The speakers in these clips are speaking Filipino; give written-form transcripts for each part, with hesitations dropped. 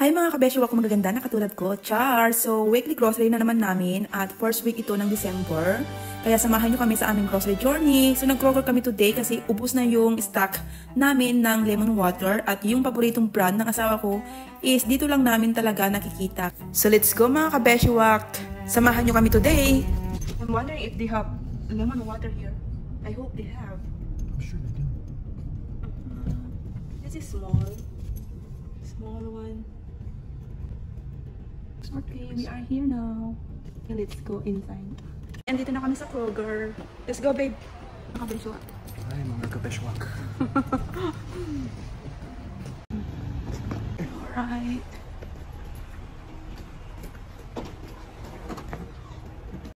Hi mga kabesyo, ako magaganda na katulad ko, Char! So, weekly grocery na naman namin at first week ito ng December. Kaya samahan nyo kami sa aming grocery journey. So, nag-Kroger kami today kasi ubos na yung stock namin ng lemon water at yung paboritong brand ng asawa ko is dito lang namin talaga nakikita. So, let's go mga kabesyo! Samahan nyo kami today! I'm wondering if they have lemon water here. I hope they have. I'm sure they do. This is small. Small one. Okay, we are here now. Okay, let's go inside. And dito na kami sa Kroger. Let's go, babe. Nakabeswak. Ay, mga kabeswak. Alright.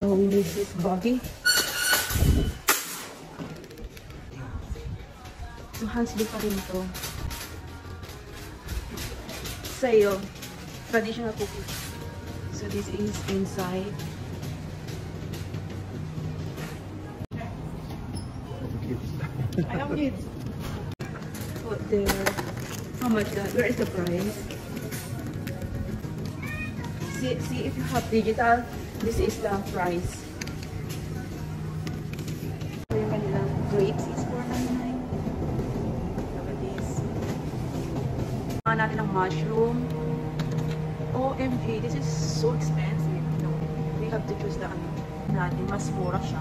So, we need this buggy. So, Hansby pa rin ito. Sa'yo. Traditional cookies. So this is inside. I have kids. Put there. How much that? Where is the price? See if you have digital, this is the price. Yung kanilang grapes is $4.99. Look at this. Mga natin ang mushroom. OMG, this is so expensive. No, we have to choose the ano natin. Mas mura siya.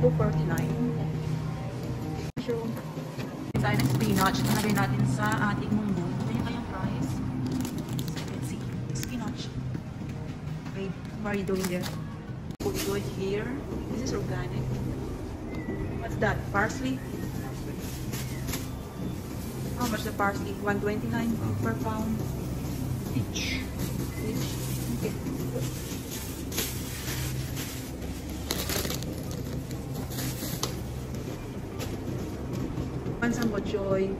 $2.49. Mushroom. Tayo ng spinach. Nalagay natin sa ating mundo. Ito yung kayang price. So, let's see. Spinach. Babe, what are you doing there? Put it here. This is organic. What's that? Parsley? How much the parsley? $1.29 per pound. Each. Okay. Want some bochoy?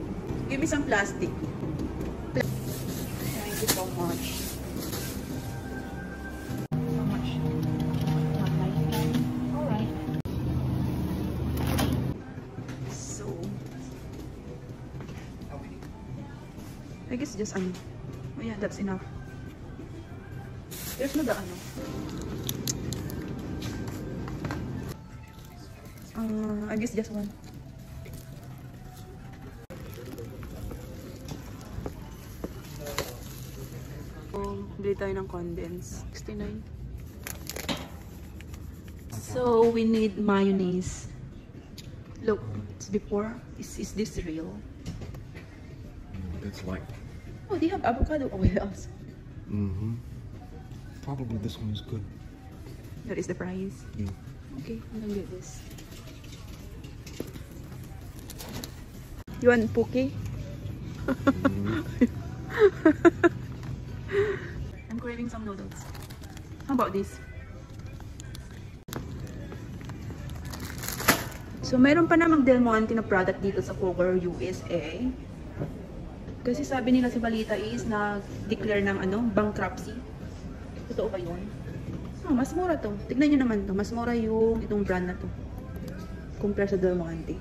Give me some plastic. Thank you so much. How much? $1.99. Alright. So, I guess just ano. Oh yeah, that's enough. There's no the ano. I guess just one. So, bili tayo ng condense. 69. So, we need mayonnaise. Look, it's before. Is this real? It's like... Oh, they have avocado oil also. Probably this one is good. That is the price. Yeah. Okay, I'm gonna get this. You want Pookie? I'm craving some noodles. How about this? So, meron pa namang Del Monte na product dito sa Kroger, USA. Kasi sabi nila sa balita is na-declare ng ano, bankruptcy. Totoo ba yun? Oh, mas mura to. Tignan nyo naman to. Mas mura yung itong brand na to. Compare sa Del Monte.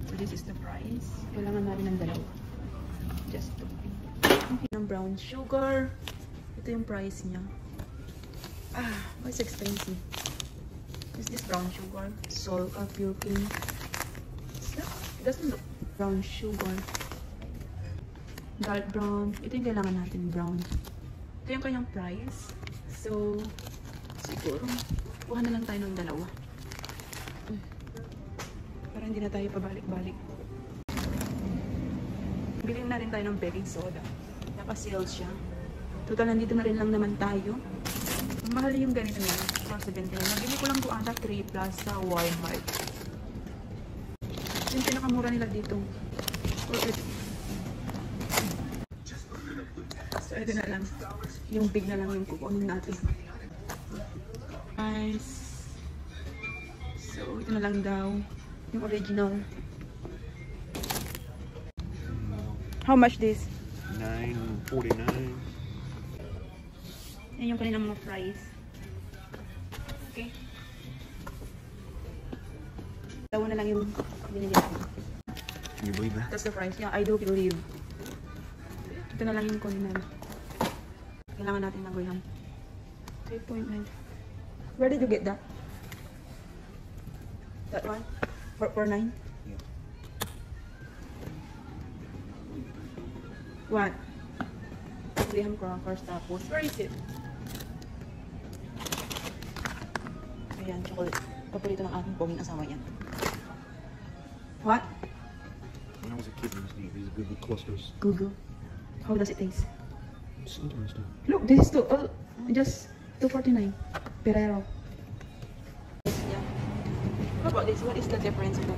So this is the price. Kailangan natin ng dalawa. Just to ng brown sugar. Ito yung price niya. Ah, why is expensive? Is this brown sugar? Salt or pure cane? It doesn't look brown sugar. Dark brown. Ito yung kailangan natin, brown. Ito yung kanyang price. So, siguro, kuha na lang tayo ng dalawa. Para hindi na tayo pabalik-balik. Bilhin na rin tayo ng baking soda. Naka-sale siya. Total, nandito na rin lang naman tayo. Mahal yung ganito na. For 70. Nabili ko lang ito ata 3 plus sa Walmart. Yung pinakamura nila dito. So, ito na lang. Yung big na lang yung kukunin natin. Nice. So, ito na lang daw. Yung original. How much this? $9.49. Yan yung kanilang mga fries. Okay. Daw na lang yung binili ko. Can you believe that? That's the price. Yeah, I do believe. Ito na lang yung kunin. Kailangan natin ng goyang. 3.9. Where did you get that? That one? 4.9? Yeah. What? Graham crackers tapos. Where is it? Ayan, chocolate. Paborito ng aking poging asawa yan. What? When I was a kid, we used to eat these good with clusters. Google. How does it taste? It's interesting. Look, this is just $2.49. Perero. Yeah. What about this? What is the difference of them?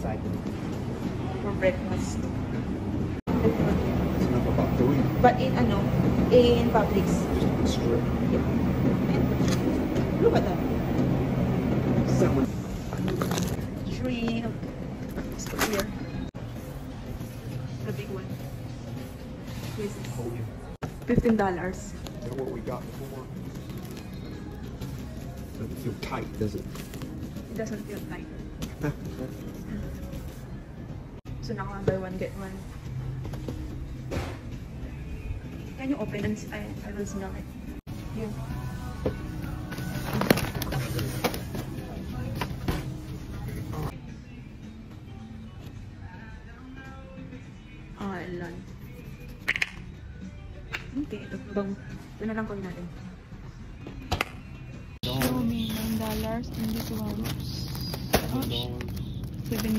Cycle. For breakfast? It's enough about doing it. But in Publix. Just strip. Yeah. And look at that. Someone. Shrimp. Let's put here. The big one. This is Oh, yeah. $15. Is that what we got before? Doesn't feel tight, does it? It doesn't feel tight. So now buy one get one. Can you open and I will smell it. Here. Ilan. Okay, ito. Bang. Ito na lang kunin natin. Show me $9 and this one. $7.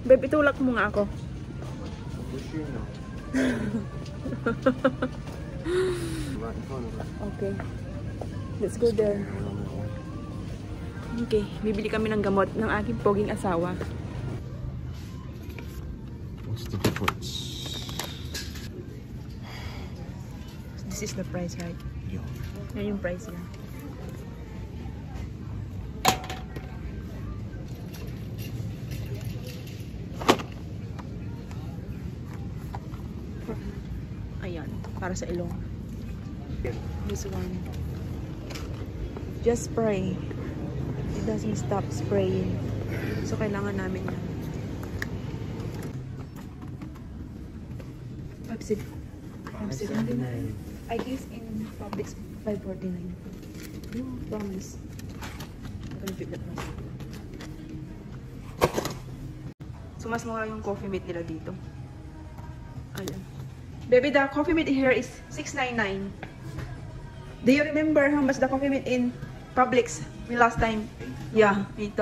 Babe, itulak mo nga ako. Wish you know. Right in front of us. Okay. Let's go there. Okay, bibili kami ng gamot ng aking poging asawa. What's the difference? This is the price, right? Yeah. Yan yung price niya. Ayan, para sa ilong. This one. Just spray. It doesn't stop spraying. So, kailangan namin yan. Pepsi. I guess in Publix $5.49. No, promise. I'm gonna pick that price. So, mas mura yung coffee mate nila dito. Ayan. Baby, the coffee mate here is $6.99. Do you remember how much the coffee mate in Publix last time? Yeah, $8.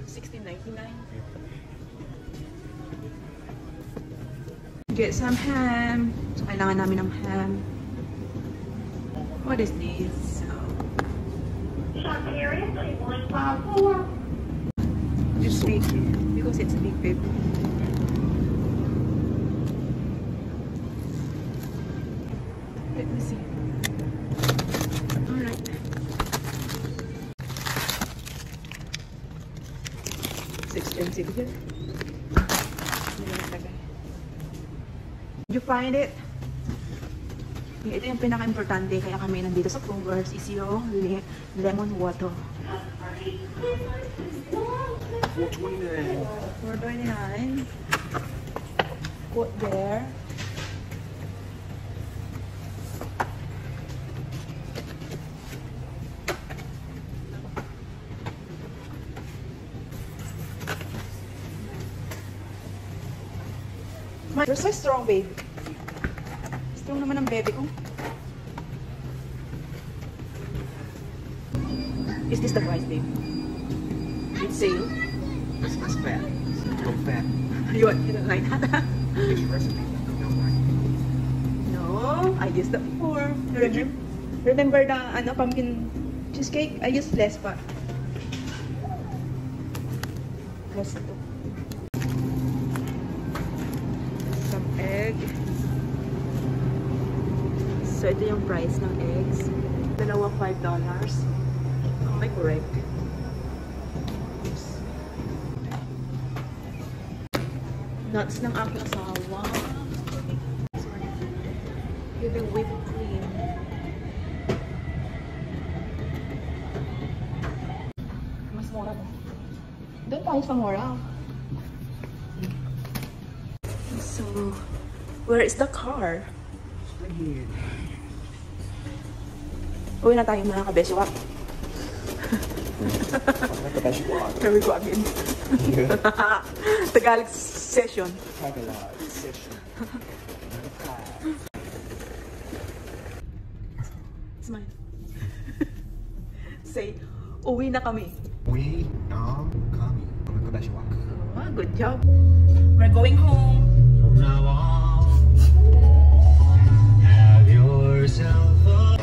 $16.99. Get some ham. So, kailangan namin ng ham. What is this? It's big. Because it's big, babe. Let me see. Alright. It's expensive here. Did you find it? Ito yung pinaka-importante kaya kami nandito sa Kroger's is yung lemon water. $4.29. $4.29. Put there. You're so strong, babe. Strong naman ang baby ko. Is this the price, babe? It's sale. It's less fat. It's a little fat. You don't like that? It's recipe. Don't like it. No, I used that before. Did you? Remember the pumpkin cheesecake? I used less pa. Less ito. Some egg. So, ito yung price ng eggs. Dalawa $5. Am I correct? Oops. Nuts ng aking asawa. With the whipped cream. Mora ba? Doon tayo sa Mora. So, where is the car? Right here. Uwi na tayo mga kabeshiwak. Here we go again. Tagalog session. Tagalog session. Smile. Say, uwi na kami. We are coming. Mga kabeshiwak. Ah, good job. We're going home. From now on, have yourself a